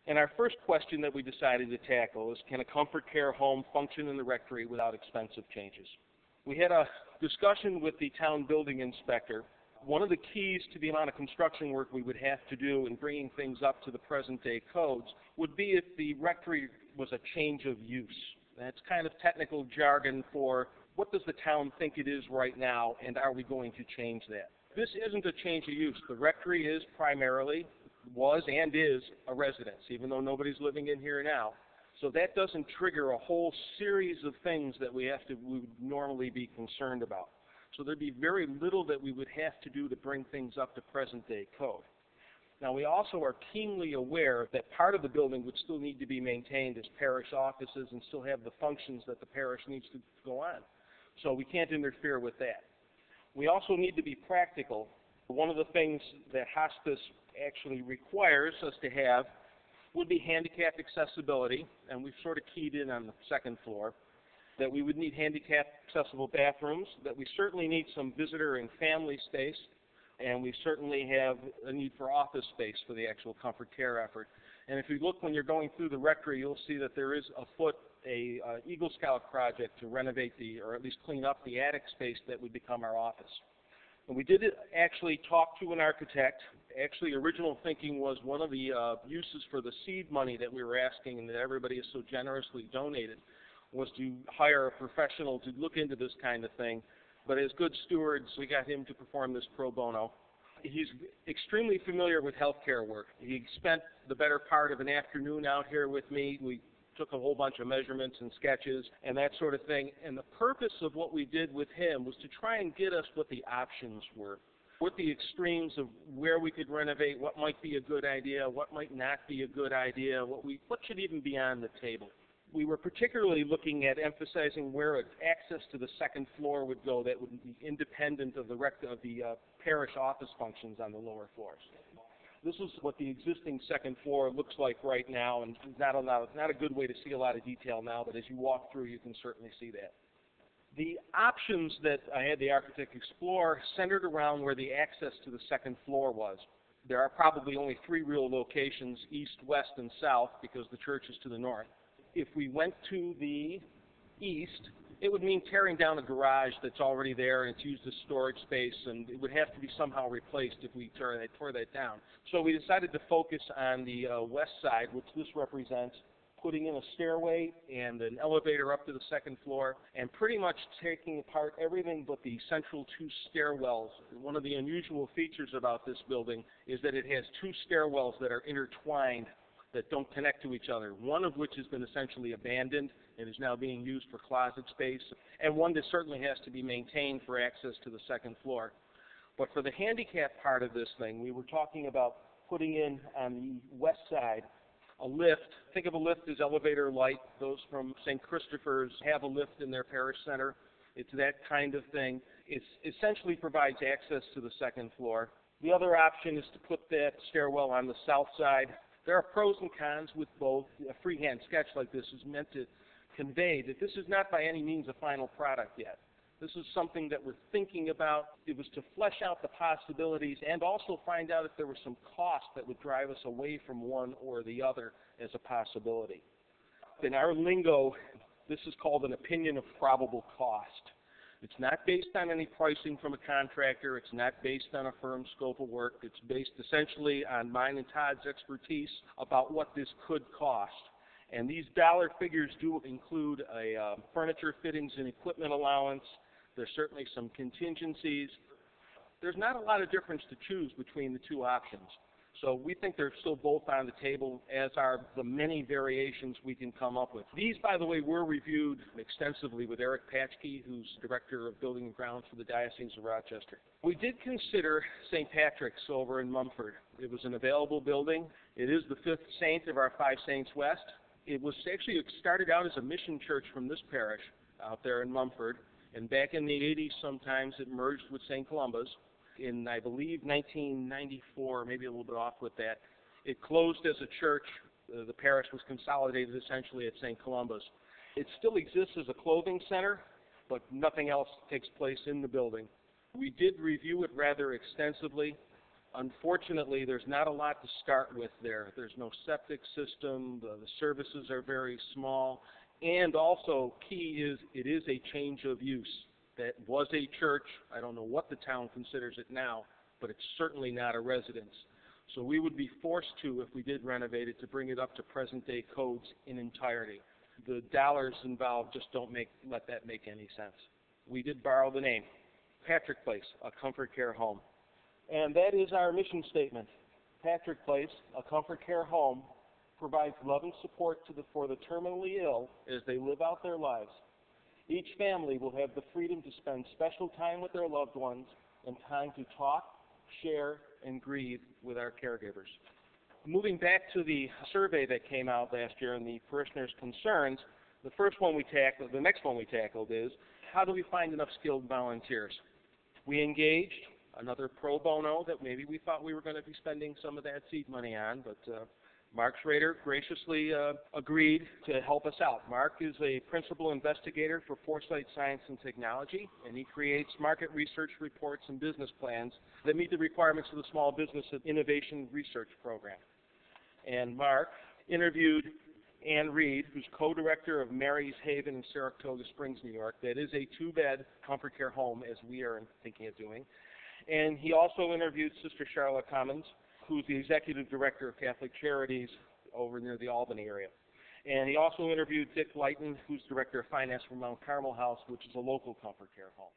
And our first question that we decided to tackle is, can a comfort care home function in the rectory without expensive changes? We had a discussion with the town building inspector. One of the keys to the amount of construction work we would have to do in bringing things up to the present day codes would be if the rectory was a change of use. That's kind of technical jargon for what does the town think it is right now, and are we going to change that? This isn't a change of use. The rectory is primarily, was and is a residence, even though nobody's living in here now. So that doesn't trigger a whole series of things that we would normally be concerned about. So there'd be very little that we would have to do to bring things up to present day code. Now we also are keenly aware that part of the building would still need to be maintained as parish offices and still have the functions that the parish needs to go on. So we can't interfere with that. We also need to be practical. One of the things that hospice actually requires us to have would be handicap accessibility, and we've sort of keyed in on the second floor, that we would need handicap accessible bathrooms, that we certainly need some visitor and family space, and we certainly have a need for office space for the actual comfort care effort. And if you look when you're going through the rectory, you'll see that there is afoot a Eagle Scout project to renovate or at least clean up the attic space that would become our office. And we did actually talk to an architect. Actually, original thinking was one of the uses for the seed money that we were asking and that everybody has so generously donated was to hire a professional to look into this kind of thing. But as good stewards, we got him to perform this pro bono. He's extremely familiar with healthcare work. He spent the better part of an afternoon out here with me. We took a whole bunch of measurements and sketches and that sort of thing. And the purpose of what we did with him was to try and get us what the options were, what the extremes of where we could renovate, what might be a good idea, what might not be a good idea, what should even be on the table. We were particularly looking at emphasizing where access to the second floor would go that would be independent of the parish office functions on the lower floors. This is what the existing second floor looks like right now, and not a good way to see a lot of detail now, but as you walk through, you can certainly see that. The options that I had the architect explore centered around where the access to the second floor was. There are probably only 3 real locations, east, west, and south, because the church is to the north. If we went to the east, it would mean tearing down a garage that's already there and it's used as storage space, and it would have to be somehow replaced if we tore that down. So we decided to focus on the west side, which this represents, putting in a stairway and an elevator up to the second floor, and pretty much taking apart everything but the central 2 stairwells. One of the unusual features about this building is that it has 2 stairwells that are intertwined that don't connect to each other, one of which has been essentially abandoned and is now being used for closet space, and one that certainly has to be maintained for access to the second floor. But for the handicap part of this thing, we were talking about putting in on the west side a lift. Think of a lift as elevator light. Those from St. Christopher's have a lift in their parish center. It's that kind of thing. It essentially provides access to the second floor. The other option is to put that stairwell on the south side. There are pros and cons with both. A freehand sketch like this is meant to convey that this is not by any means a final product yet. This is something that we're thinking about. It was to flesh out the possibilities and also find out if there was some cost that would drive us away from one or the other as a possibility. In our lingo, this is called an opinion of probable cost. It's not based on any pricing from a contractor. It's not based on a firm scope of work. It's based essentially on mine and Todd's expertise about what this could cost. And these dollar figures do include a furniture fittings and equipment allowance. There's certainly some contingencies. There's not a lot of difference to choose between the 2 options. So we think they're still both on the table, as are the many variations we can come up with. These, by the way, were reviewed extensively with Eric Patchkey, who's Director of Building and Grounds for the Diocese of Rochester. We did consider St. Patrick's over in Mumford. It was an available building. It is the 5th saint of our 5 Saints West. It started out as a mission church from this parish out there in Mumford, and back in the 80s sometimes it merged with St. Columba's. In, I believe, 1994, maybe a little bit off with that, it closed as a church. The parish was consolidated essentially at St. Columba's. It still exists as a clothing center, but nothing else takes place in the building. We did review it rather extensively. Unfortunately, there's not a lot to start with there. There's no septic system, the services are very small, and also key is it is a change of use. That was a church. I don't know what the town considers it now, but it's certainly not a residence. So we would be forced to, if we did renovate it, to bring it up to present-day codes in entirety. The dollars involved just don't let that make any sense. We did borrow the name, Patrick Place, a comfort care home. And that is our mission statement. Patrick Place, a comfort care home, provides love and support for the terminally ill as they live out their lives. Each family will have the freedom to spend special time with their loved ones and time to talk, share, and grieve with our caregivers. Moving back to the survey that came out last year and the parishioners' concerns, the next one we tackled is, how do we find enough skilled volunteers? We engaged another pro bono that maybe we thought we were going to be spending some of that seed money on, but Mark Schrader graciously agreed to help us out. Mark is a principal investigator for Foresight Science and Technology, and he creates market research reports and business plans that meet the requirements of the Small Business Innovation Research Program. And Mark interviewed Ann Reed, who's co-director of Mary's Haven in Saratoga Springs, New York. That is a two-bed comfort care home, as we are thinking of doing. And he also interviewed Sister Charlotte Commons, who's the executive director of Catholic Charities over near the Albany area. And he also interviewed Dick Lighton, who's director of finance for Mount Carmel House, which is a local comfort care home.